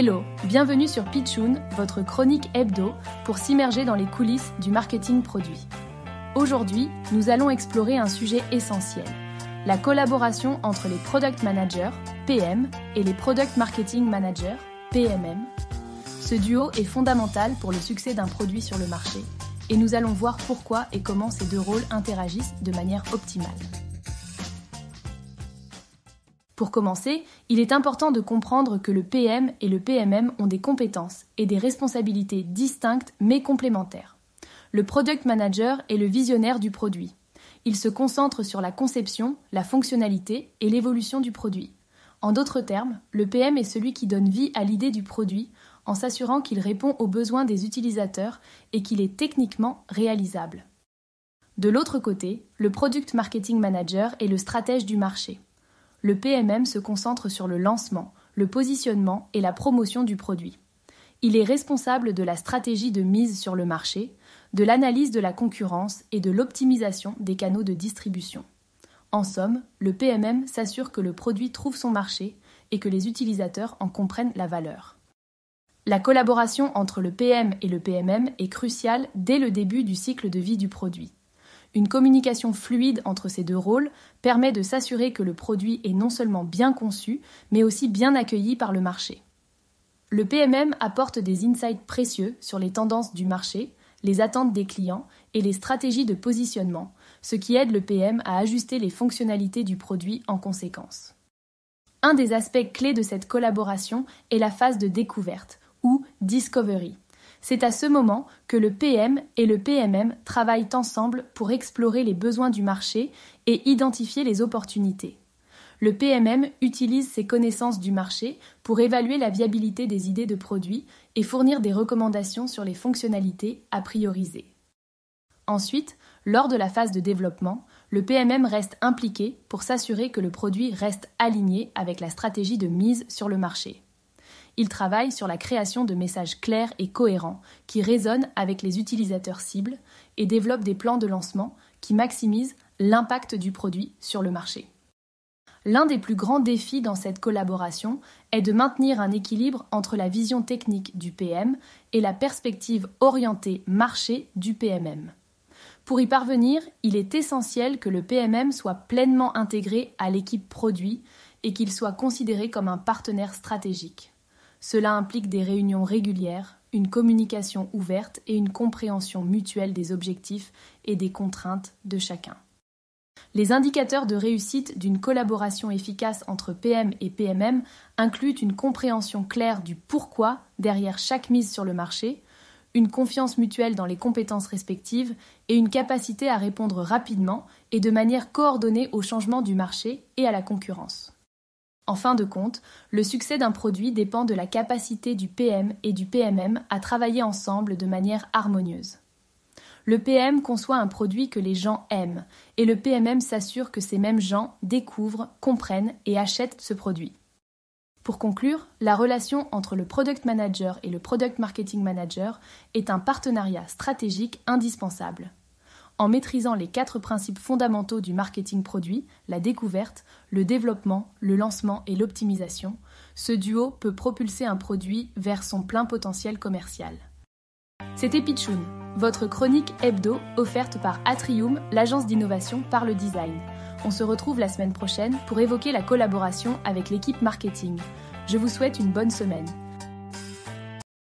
Hello, bienvenue sur Pitchoun, votre chronique hebdo pour s'immerger dans les coulisses du marketing produit. Aujourd'hui, nous allons explorer un sujet essentiel, la collaboration entre les Product Managers, PM, et les Product Marketing Managers, PMM. Ce duo est fondamental pour le succès d'un produit sur le marché et nous allons voir pourquoi et comment ces deux rôles interagissent de manière optimale. Pour commencer, il est important de comprendre que le PM et le PMM ont des compétences et des responsabilités distinctes mais complémentaires. Le Product Manager est le visionnaire du produit. Il se concentre sur la conception, la fonctionnalité et l'évolution du produit. En d'autres termes, le PM est celui qui donne vie à l'idée du produit en s'assurant qu'il répond aux besoins des utilisateurs et qu'il est techniquement réalisable. De l'autre côté, le Product Marketing Manager est le stratège du marché. Le PMM se concentre sur le lancement, le positionnement et la promotion du produit. Il est responsable de la stratégie de mise sur le marché, de l'analyse de la concurrence et de l'optimisation des canaux de distribution. En somme, le PMM s'assure que le produit trouve son marché et que les utilisateurs en comprennent la valeur. La collaboration entre le PM et le PMM est cruciale dès le début du cycle de vie du produit. Une communication fluide entre ces deux rôles permet de s'assurer que le produit est non seulement bien conçu, mais aussi bien accueilli par le marché. Le PMM apporte des insights précieux sur les tendances du marché, les attentes des clients et les stratégies de positionnement, ce qui aide le PM à ajuster les fonctionnalités du produit en conséquence. Un des aspects clés de cette collaboration est la phase de découverte, ou discovery. C'est à ce moment que le PM et le PMM travaillent ensemble pour explorer les besoins du marché et identifier les opportunités. Le PMM utilise ses connaissances du marché pour évaluer la viabilité des idées de produits et fournir des recommandations sur les fonctionnalités à prioriser. Ensuite, lors de la phase de développement, le PMM reste impliqué pour s'assurer que le produit reste aligné avec la stratégie de mise sur le marché. Il travaille sur la création de messages clairs et cohérents qui résonnent avec les utilisateurs cibles et développe des plans de lancement qui maximisent l'impact du produit sur le marché. L'un des plus grands défis dans cette collaboration est de maintenir un équilibre entre la vision technique du PM et la perspective orientée marché du PMM. Pour y parvenir, il est essentiel que le PMM soit pleinement intégré à l'équipe produit et qu'il soit considéré comme un partenaire stratégique. Cela implique des réunions régulières, une communication ouverte et une compréhension mutuelle des objectifs et des contraintes de chacun. Les indicateurs de réussite d'une collaboration efficace entre PM et PMM incluent une compréhension claire du pourquoi derrière chaque mise sur le marché, une confiance mutuelle dans les compétences respectives et une capacité à répondre rapidement et de manière coordonnée aux changements du marché et à la concurrence. En fin de compte, le succès d'un produit dépend de la capacité du PM et du PMM à travailler ensemble de manière harmonieuse. Le PM conçoit un produit que les gens aiment et le PMM s'assure que ces mêmes gens découvrent, comprennent et achètent ce produit. Pour conclure, la relation entre le Product Manager et le Product Marketing Manager est un partenariat stratégique indispensable. En maîtrisant les 4 principes fondamentaux du marketing produit, la découverte, le développement, le lancement et l'optimisation, ce duo peut propulser un produit vers son plein potentiel commercial. C'était Pitchoun, votre chronique hebdo offerte par Atrium, l'agence d'innovation par le design. On se retrouve la semaine prochaine pour évoquer la collaboration avec l'équipe marketing. Je vous souhaite une bonne semaine.